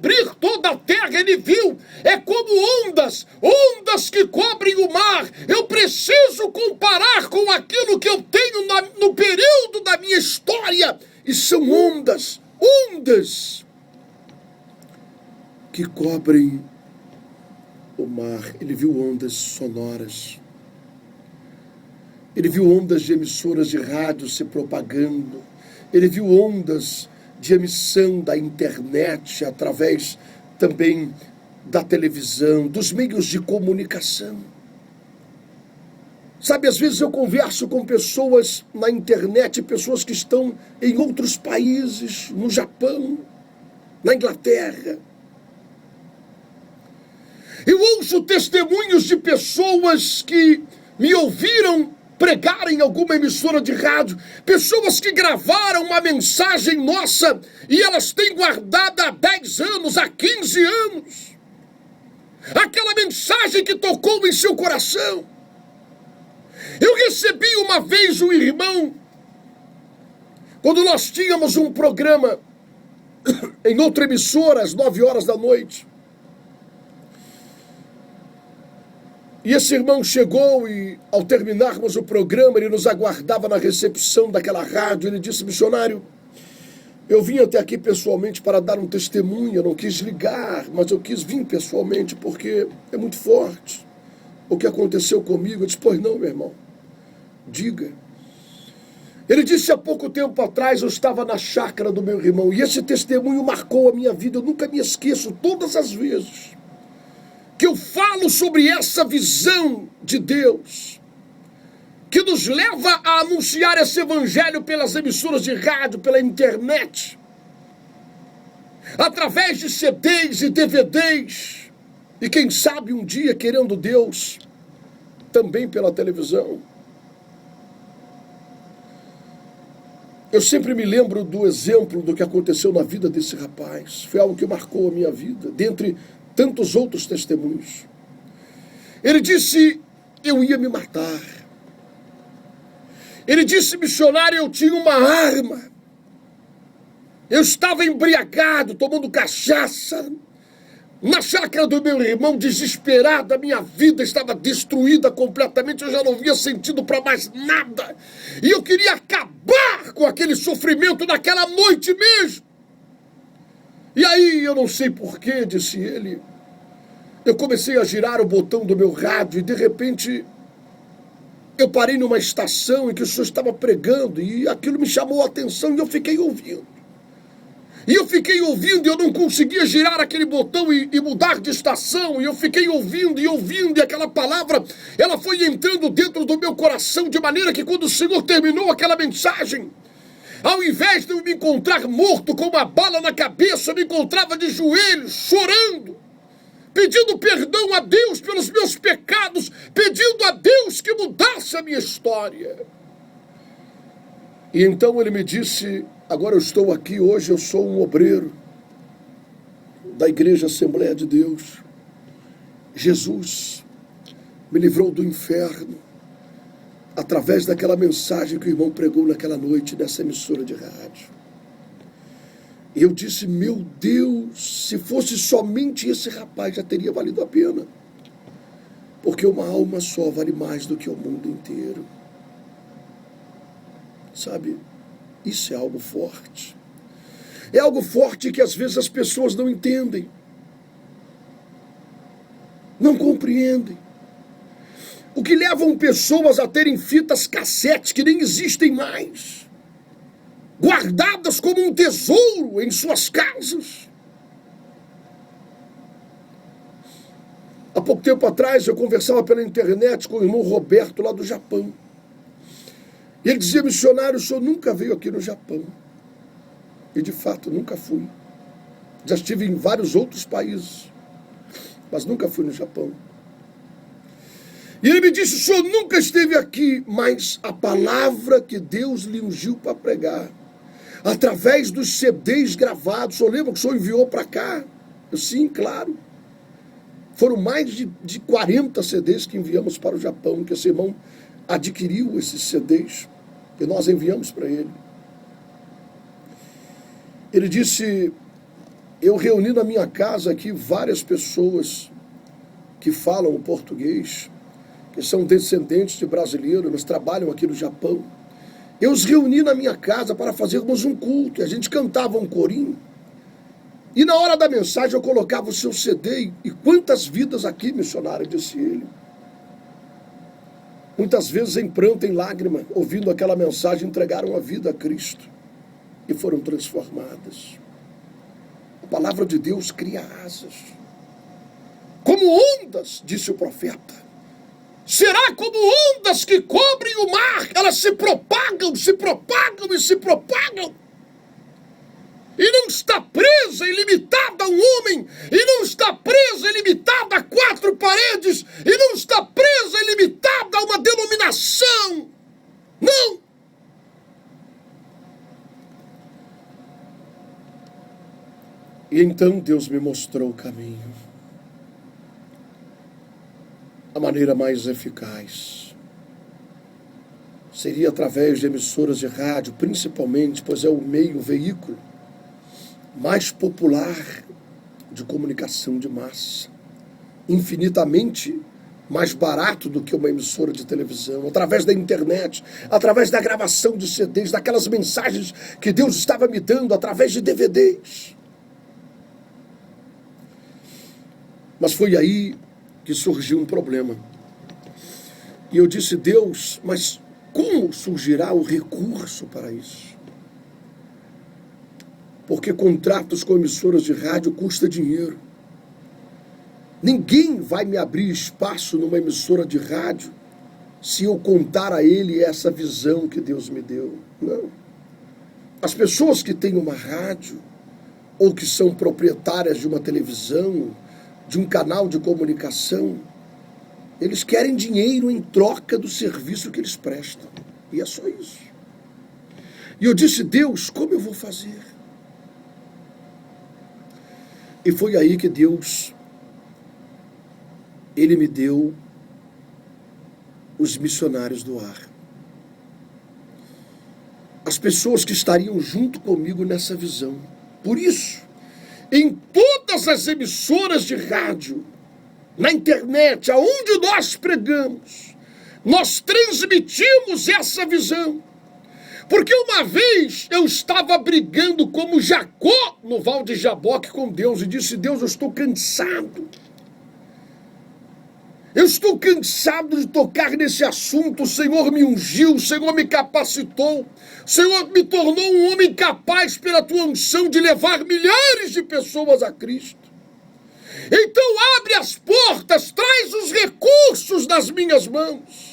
cobrir toda a terra. Ele viu, é como ondas que cobrem o mar. Eu preciso comparar com aquilo que eu tenho no período da minha história. E são ondas que cobrem o mar. Ele viu ondas sonoras. Ele viu ondas de emissoras de rádio se propagando. Ele viu ondas de emissão da internet, através também da televisão, dos meios de comunicação. Sabe, às vezes eu converso com pessoas na internet, pessoas que estão em outros países, no Japão, na Inglaterra. Eu ouço testemunhos de pessoas que me ouviram pregar em alguma emissora de rádio, pessoas que gravaram uma mensagem nossa e elas têm guardado há 10 anos, há 15 anos. Aquela mensagem que tocou em seu coração. Eu recebi uma vez um irmão, quando nós tínhamos um programa em outra emissora, às 9 horas da noite. E esse irmão chegou e, ao terminarmos o programa, ele nos aguardava na recepção daquela rádio. Ele disse: missionário, eu vim até aqui pessoalmente para dar um testemunho. Eu não quis ligar, mas eu quis vir pessoalmente porque é muito forte o que aconteceu comigo. Eu disse: pois não, meu irmão, diga. Ele disse: há pouco tempo atrás eu estava na chácara do meu irmão e esse testemunho marcou a minha vida. Eu nunca me esqueço, todas as vezes que eu falo sobre essa visão de Deus, que nos leva a anunciar esse evangelho pelas emissoras de rádio, pela internet, através de CDs e DVDs, e quem sabe um dia, querendo Deus, também pela televisão. Eu sempre me lembro do exemplo do que aconteceu na vida desse rapaz. Foi algo que marcou a minha vida, dentre tantos outros testemunhos. Ele disse: eu ia me matar. Ele disse: missionário, eu tinha uma arma. Eu estava embriagado, tomando cachaça, na chácara do meu irmão, desesperado. A minha vida estava destruída completamente. Eu já não via sentido para mais nada. E eu queria acabar com aquele sofrimento naquela noite mesmo. E aí, eu não sei porquê, disse ele, eu comecei a girar o botão do meu rádio e de repente eu parei numa estação em que o senhor estava pregando e aquilo me chamou a atenção e eu fiquei ouvindo. E eu fiquei ouvindo e eu não conseguia girar aquele botão e mudar de estação. E eu fiquei ouvindo e aquela palavra, ela foi entrando dentro do meu coração de maneira que quando o Senhor terminou aquela mensagem, ao invés de eu me encontrar morto com uma bala na cabeça, eu me encontrava de joelhos, chorando, pedindo perdão a Deus pelos meus pecados, pedindo a Deus que mudasse a minha história. E então ele me disse: agora eu estou aqui, hoje eu sou um obreiro da Igreja Assembleia de Deus. Jesus me livrou do inferno através daquela mensagem que o irmão pregou naquela noite nessa emissora de rádio. E eu disse: meu Deus, se fosse somente esse rapaz já teria valido a pena, porque uma alma só vale mais do que o mundo inteiro. Sabe, isso é algo forte. É algo forte que às vezes as pessoas não entendem, não compreendem. O que levam pessoas a terem fitas cassete que nem existem mais, guardadas como um tesouro em suas casas. Há pouco tempo atrás eu conversava pela internet com o irmão Roberto lá do Japão. E ele dizia: missionário, o senhor nunca veio aqui no Japão. E de fato nunca fui. Já estive em vários outros países, mas nunca fui no Japão. E ele me disse: o senhor nunca esteve aqui, mas a palavra que Deus lhe ungiu para pregar, através dos CDs gravados, o senhor lembra que o senhor enviou para cá? Eu: sim, claro. Foram mais de 40 CDs que enviamos para o Japão, que esse irmão adquiriu esses CDs, e nós enviamos para ele. Ele disse: eu reuni na minha casa aqui várias pessoas que falam português, que são descendentes de brasileiros, mas trabalham aqui no Japão. Eu os reuni na minha casa para fazermos um culto, e a gente cantava um corinho. E na hora da mensagem eu colocava o seu CD, e quantas vidas aqui, missionário, disse ele. Muitas vezes em pranto, em lágrima, ouvindo aquela mensagem, entregaram a vida a Cristo e foram transformadas. A palavra de Deus cria asas. Como ondas, disse o profeta. Será como ondas que cobrem o mar. Elas se propagam, se propagam e se propagam. E não está presa e limitada a um homem. E não está presa e limitada a 4 paredes. E não está presa e limitada a uma denominação. Não. E então Deus me mostrou o caminho. A maneira mais eficaz seria através de emissoras de rádio, principalmente, pois é o meio, o veículo mais popular de comunicação de massa, infinitamente mais barato do que uma emissora de televisão, através da internet, através da gravação de CDs, daquelas mensagens que Deus estava me dando, através de DVDs. Mas foi aí que surgiu um problema. E eu disse, Deus, mas como surgirá o recurso para isso? Porque contratos com emissoras de rádio custam dinheiro. Ninguém vai me abrir espaço numa emissora de rádio se eu contar a ele essa visão que Deus me deu. Não. As pessoas que têm uma rádio ou que são proprietárias de uma televisão, de um canal de comunicação, eles querem dinheiro em troca do serviço que eles prestam. E é só isso. E eu disse, Deus, como eu vou fazer? E foi aí que Deus, Ele me deu os missionários do ar. As pessoas que estariam junto comigo nessa visão. Por isso, em todas as emissoras de rádio, na internet, aonde nós pregamos, nós transmitimos essa visão. Porque uma vez eu estava brigando como Jacó no Val de Jaboque com Deus e disse, Deus, eu estou cansado. Eu estou cansado de tocar nesse assunto. O Senhor me ungiu, o Senhor me capacitou, o Senhor me tornou um homem capaz pela tua unção de levar milhares de pessoas a Cristo. Então abre as portas, traz os recursos nas minhas mãos.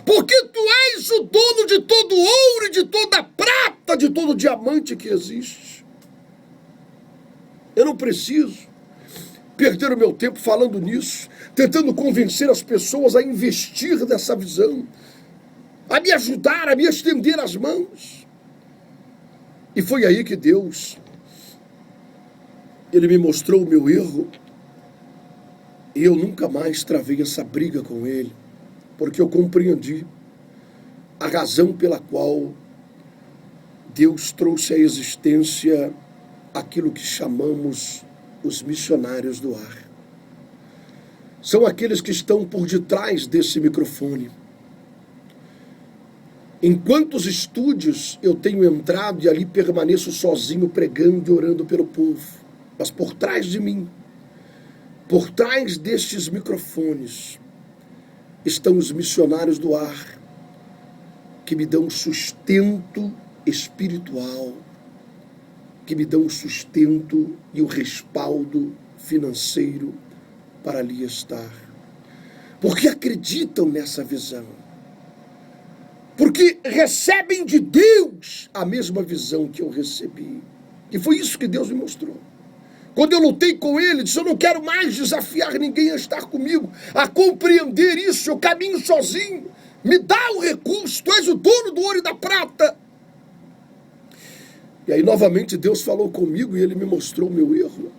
Porque tu és o dono de todo ouro e de toda prata, de todo diamante que existe. Eu não preciso perder o meu tempo falando nisso, tentando convencer as pessoas a investir nessa visão, a me ajudar, a me estender as mãos. E foi aí que Deus, Ele me mostrou o meu erro, e eu nunca mais travei essa briga com Ele, porque eu compreendi a razão pela qual Deus trouxe à existência aquilo que chamamos os missionários do ar. São aqueles que estão por detrás desse microfone. Em quantos estúdios eu tenho entrado e ali permaneço sozinho pregando e orando pelo povo. Mas por trás de mim, por trás destes microfones, estão os missionários do ar, que me dão sustento espiritual, que me dão o sustento e o respaldo financeiro para ali estar. Porque acreditam nessa visão. Porque recebem de Deus a mesma visão que eu recebi. E foi isso que Deus me mostrou. Quando eu lutei com Ele, disse, eu não quero mais desafiar ninguém a estar comigo, a compreender isso, eu caminho sozinho. Me dá o recurso, tu és o dono do ouro e da prata. E aí novamente Deus falou comigo e Ele me mostrou o meu erro.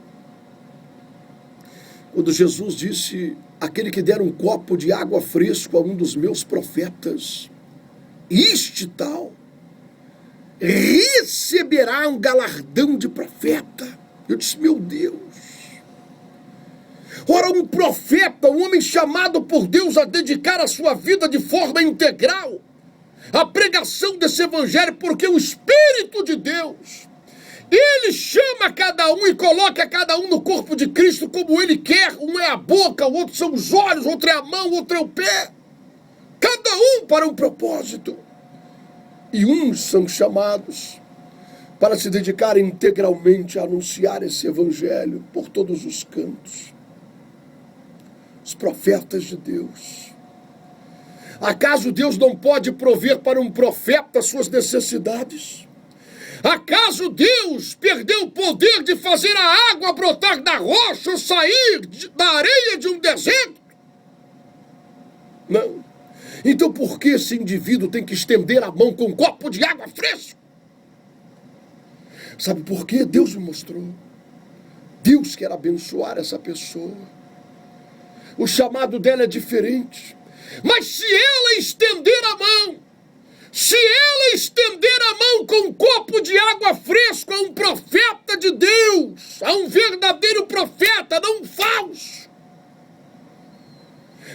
Quando Jesus disse, aquele que der um copo de água fresca a um dos meus profetas, este tal, receberá um galardão de profeta. Eu disse, meu Deus. Ora, um profeta, um homem chamado por Deus a dedicar a sua vida de forma integral à pregação desse evangelho, porque o Espírito de Deus, ele chama cada um e coloca cada um no corpo de Cristo como ele quer. Um é a boca, o outro são os olhos, outro é a mão, outro é o pé. Cada um para um propósito. E uns são chamados para se dedicar integralmente a anunciar esse evangelho por todos os cantos. Os profetas de Deus. Acaso Deus não pode prover para um profeta suas necessidades? Acaso Deus perdeu o poder de fazer a água brotar da rocha ou sair da areia de um deserto? Não. Então por que esse indivíduo tem que estender a mão com um copo de água fresca? Sabe por quê? Deus me mostrou. Deus quer abençoar essa pessoa. O chamado dela é diferente. Mas se ela estender a mão, se ela estender a mão com um copo de água fresca a um profeta de Deus, a um verdadeiro profeta, não um falso,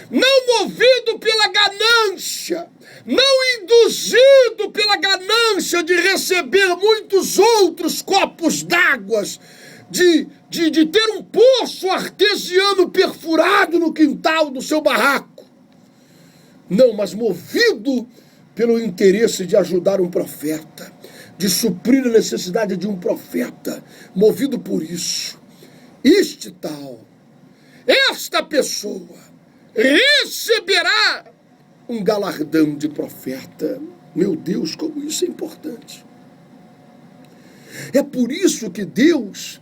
não movido pela ganância, não induzido pela ganância de receber muitos outros copos d'água, de ter um poço artesiano perfurado no quintal do seu barraco. Não, mas movido pelo interesse de ajudar um profeta, de suprir a necessidade de um profeta, movido por isso. Esta pessoa receberá um galardão de profeta. Meu Deus, como isso é importante. É por isso que Deus,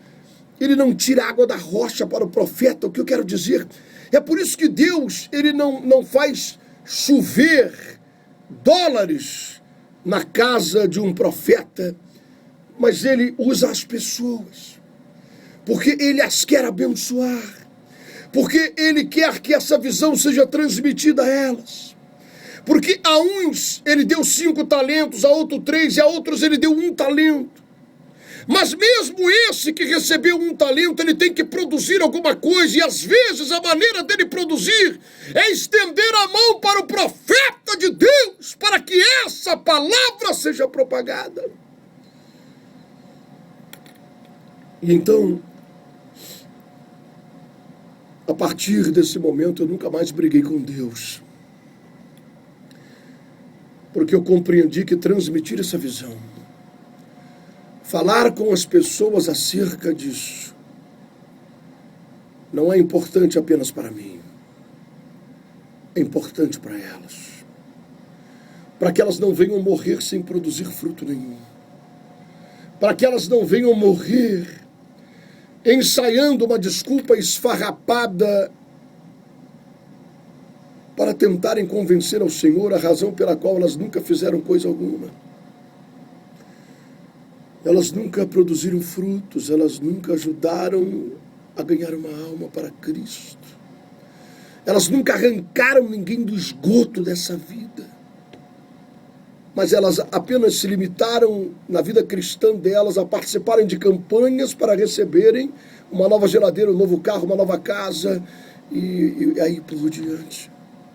ele não tira água da rocha para o profeta. O que eu quero dizer, é por isso que Deus, ele não faz chover dólares na casa de um profeta, mas ele usa as pessoas, porque ele as quer abençoar, porque ele quer que essa visão seja transmitida a elas. Porque a uns ele deu 5 talentos, a outros 3 e a outros ele deu 1 talento. Mas mesmo esse que recebeu 1 talento, ele tem que produzir alguma coisa, e às vezes a maneira dele produzir é estender a mão para o profeta de Deus, para que essa palavra seja propagada. E então, a partir desse momento, eu nunca mais briguei com Deus, porque eu compreendi que transmitir essa visão, falar com as pessoas acerca disso, não é importante apenas para mim. É importante para elas. Para que elas não venham morrer sem produzir fruto nenhum. Para que elas não venham morrer ensaiando uma desculpa esfarrapada para tentarem convencer ao Senhor a razão pela qual elas nunca fizeram coisa alguma. Elas nunca produziram frutos, elas nunca ajudaram a ganhar uma alma para Cristo. Elas nunca arrancaram ninguém do esgoto dessa vida. Mas elas apenas se limitaram, na vida cristã delas, a participarem de campanhas para receberem uma nova geladeira, um novo carro, uma nova casa, e aí por diante.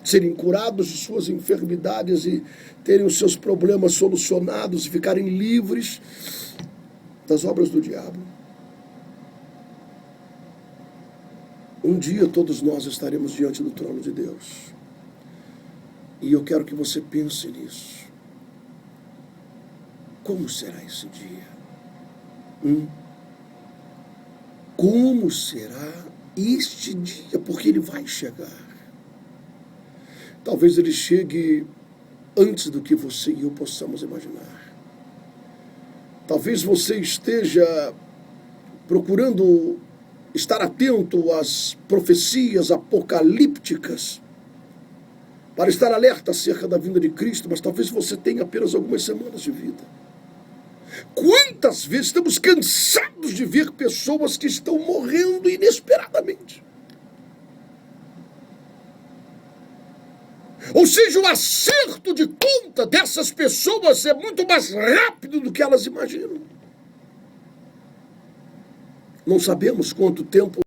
Serem curados de suas enfermidades e terem os seus problemas solucionados e ficarem livres das obras do diabo. Um dia todos nós estaremos diante do trono de Deus. E eu quero que você pense nisso. Como será esse dia? Como será este dia? Porque ele vai chegar. Talvez ele chegue antes do que você e eu possamos imaginar. Talvez você esteja procurando estar atento às profecias apocalípticas para estar alerta acerca da vinda de Cristo, mas talvez você tenha apenas algumas semanas de vida. Quantas vezes estamos cansados de ver pessoas que estão morrendo inesperadamente? Ou seja, o acerto de conta dessas pessoas é muito mais rápido do que elas imaginam. Não sabemos quanto tempo